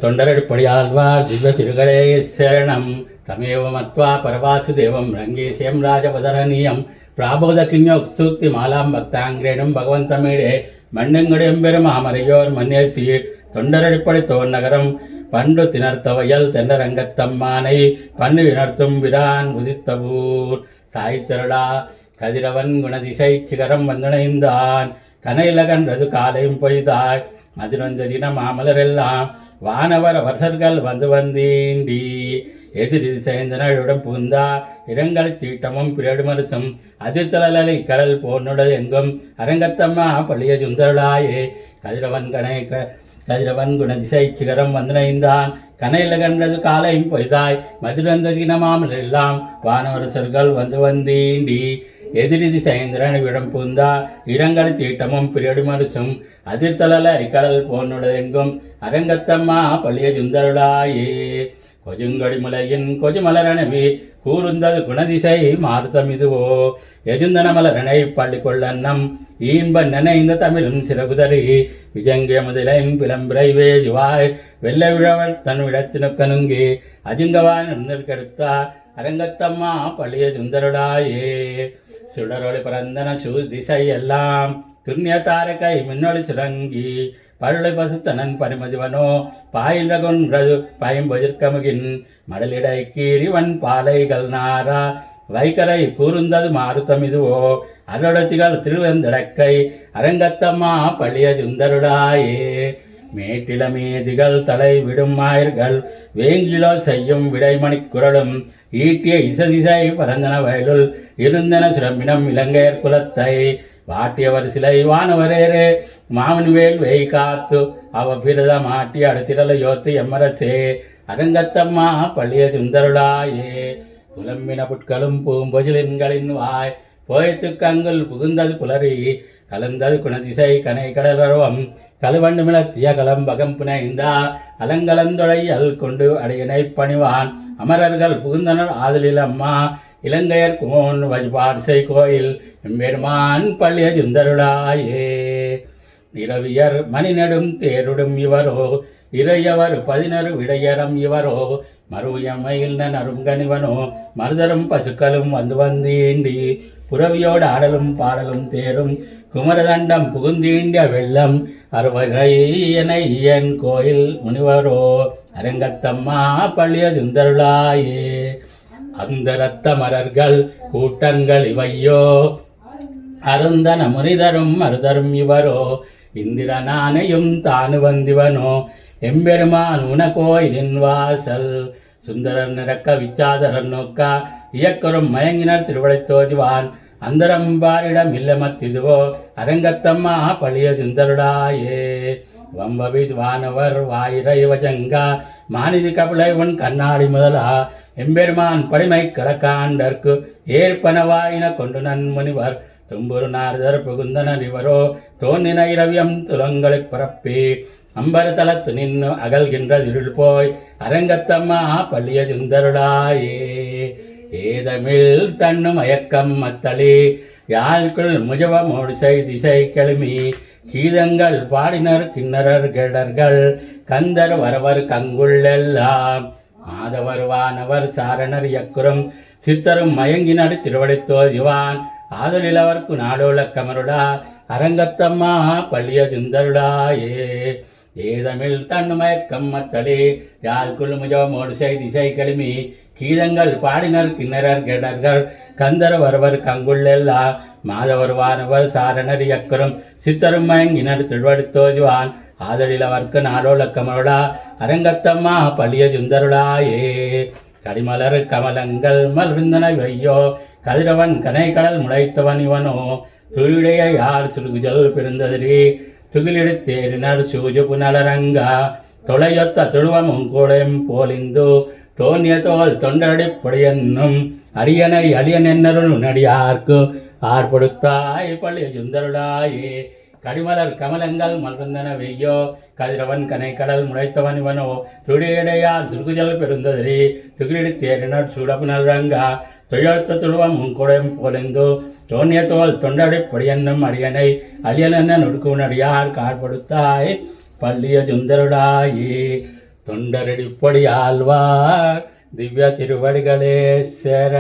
தொண்டரடிப்படியாழ்வார் திவ்ய திருகளே சரணம் தமேவ மத்வா பரவாசுதேவம் ரங்கேசியம் ராஜபதரணியம் பிராபோத கிண்யோக்சூக்தி மாலாம் பக்தாங்கிரேனும் பகவந்தமீடே மண்ணெங்குடையம் பெரும் மாமரையோர் மன்னே சீர் தொண்டரடிப்படி தோநகரம் பண்டு திணர்த்தவையல் தென்னரங்கத்தம்மானை பண்ணு விணர்த்தும் விரான் உதித்தவூர் சாய்த்தருளா கதிரவன் குணதிசை சிகரம் வந்துணைந்தான் கனையிலகன்றது காலையும் பொய்தாய் அதினொந்த தினம் மாமலரெல்லாம் வானவர் அவர்கள் வந்து வந்தீண்டி எதிரி சேர்ந்தனுடன் புகுந்தா இடங்களை தீட்டமும் பிரேடுமரசும் அதிர்த்தலலை கடல் போன்னுடது எங்கும் அரங்கத்தம்மா பள்ளிய சுந்தரலாயே கதிரவன் குணதிசை சிகரம் வந்தனைந்தான் கனையில கண்டது காலையும் பொய்தாய் மதுரந்த தினமாமல் எல்லாம் வானவரசர்கள் வந்து வந்தீண்டி எதிரிதி சயந்திரன் விடம் பூந்தா இரங்கல் தீட்டமும் பிரியடுமரசும் அதிர்த்தலல கடல் போன்னுடதெங்கும் அரங்கத்தம்மா பள்ளிய சுந்தரலாயே கொஜுங்கடிமுலையின் கொஜுமலரணவி கூர்ந்தது குணதிசை மாறுத்தம் இதுவோ எஜுந்தன மலரனை பள்ளி கொள்ளன்னம் ஈன்ப நினைந்த தமிழும் சிறகுதறி விஜங்கிய முதலின் பிளம்பிரைவே ஜுவாய் வெள்ள விழவள் தன் விடத்தினுக்கனுங்கி அஜிங்கவாய் நிற்கெடுத்தா அரங்கத்தம்மா பள்ளிய சுந்தரடாயே சுடரொளி பரந்தன திசை எல்லாம் துண்ணிய தாரகை மின்னொளி சுரங்கி பருளை பசுத்தனன் பரிமதிவனோ பாயில் ரகுன்றது பயம்பொதிர்க்கமுகின் மடலிடை கீரிவன் பாலைகள் நாரா வைகரை கூர்ந்தது மாறுத்தம் இதுவோ அருளத்திகள் திருவெந்தடக்கை அரங்கத்தம்மா பள்ளிய சுந்தருடாயே மேட்டிளமேதிகள் தலை விடும் மாயர்கள் வேங்கிலோ செய்யும் விடைமணி குரலும் ஈட்டிய இசதிசை பரந்தன வயலுள் இருந்தன சுரம்பினம் இலங்கையர் குலத்தை வாட்டியவர் சிலை வானவரேரே மாமனுவேல் வெய் காத்து அவ பிரத மாட்டி அடுத்திரல யோத்து எம்மரசே அரங்கத்தம்மா பள்ளிய சுந்தருளாயே புலம்பின புட்களும் பூம்பொஜிலின்களின் வாய் போயத்து கங்குல் புகுந்தது புலரி கலந்தது குணதிசை கனை கடலரவம் கலுவண்டு மிளத்திய கலம்பகம் புனைந்தா அலங்கலந்தொடை அல் கொண்டு அடையனை பணிவான் அமரர்கள் புகுந்தனர் ஆதலில் அம்மா இலங்கையர் குமோன் வழிபாடுசை கோயில் எம்பெருமான் பள்ளிய சுந்தருளாயே இரவியர் மணி நெடும் தேருடும் இவரோ இறையவர் 11 விடையரம் இவரோ மறுயமையில் நருங்கனிவனோ மருதரும் பசுக்களும் வந்து வந்தீண்டி புறவியோடு ஆடலும் பாடலும் தேரும் குமரதண்டம் புகுந்தீண்டிய வெள்ளம் அறுவரையன் கோயில் முனிவரோ அரங்கத்தம்மா பள்ளிய சுந்தருளாயே அந்த இரத்த மலர்கள் கூட்டங்கள் இவையோ அருந்தன முனிதரும் மருதரும் இவரோ இந்திரனானையும் தானு வந்திவனோ எம்பெருமான் உன கோயிலின் வாசல் சுந்தரர் நிறக்க விச்சாதரன் நோக்கா இயக்கரும் மயங்கினர் திருவடை தோஜுவான் அந்தரம்பாரிடம் இல்லமத்திதுவோ அரங்கத்தம்மா பள்ளிய சுந்தருடாயே வம்பவி வானவர் வாயிரை வஜங்கா மாநிதி கபிலைவன் கண்ணாடி முதலா எம்பெருமான் படிமை கடக்காண்டற்கு ஏற்பனவாயின கொண்டு நன்முனிவர் தும்புரு நாரதர் புகுந்தனர் இவரோ தோன்னின இரவியம் துலங்களை பரப்பி அம்பர தலத்து நின்று அகல்கின்ற இருள் போய் அரங்கத்தம்மா பள்ளிய சுந்தருளாயே ஏதமிழ் தன்னு மயக்கம் மத்தளி யாழ்குள் முஜவமோடு திசை கிளமி கீதங்கள் பாடினர் கிண்ணறர் கெடர்கள் கந்தர் வரவர் கங்குள்ளெல்லாம் மாதவர் வானவர் சாரணர் யக்குரம் சித்தரும் மயங்கினர் திருவடைத்தோர் இவான் ஆதலிலவர்க்கு நாடோள கமருடா அரங்கத்தம்மா பள்ளிய சுந்தருடாயே ஏதமிழ் தன்னு மயக்கம் மத்தளி யாழ்குள் முஜவமோடு திசை கிளமி கீதங்கள் பாடினர் கிண்ணறர் கெடர்கள் கந்தர் வரவர் கங்குள்ளெல்லாம் மாதவர் வானவர் சாரணர் யக்கரும் சித்தரும் மயங்கினர் திருவடுத்தோஜுவான் ஆதலிலவர்க்கு நாடோள கமருடா அரங்கத்தம்மா பள்ளிய சுந்தருளாயே கடிமலர் கமலங்கள் மலர்ந்தன வையோ கதிரவன் கனை கடல் முளைத்தவன் இவனோ துயிடைய யார் சுருகுஜல் பிறந்ததிரி துகிலிடுத்தேறினர் சூஜு புனலரங்கா தொலையொத்த துழுவமும் கூடையும் போலிந்து தோன்னிய தோல் தொண்டடிப்படியன்னும் அடியனை அடியனென்னருள் நடியார்க்கு ஆர்படுத்தாய் பள்ளிய சுந்தருளாயே கடிமலர் கமலங்கள் மலர்ந்தன வெய்யோ கதிரவன் கனை கடல் முளைத்தவன் இவனோ துடியடையார் சுருகுஜல் பெருந்ததிரி துகிலிடு தேரினர் சூடப்புனல் ரங்கா தொழிலத்த துழுவம் உன்கூடம் பொலிந்து தோன்னிய தோல் தொண்டடிப்படியன்னும் அடியனை அலியலென்ன நொடுக்குனடியார் கார்படுத்தாய் பள்ளியதுந்தருளாயே. தொண்டரடிப்பொடி ஆழ்வார் திவ்ய திருவடிகளே சேர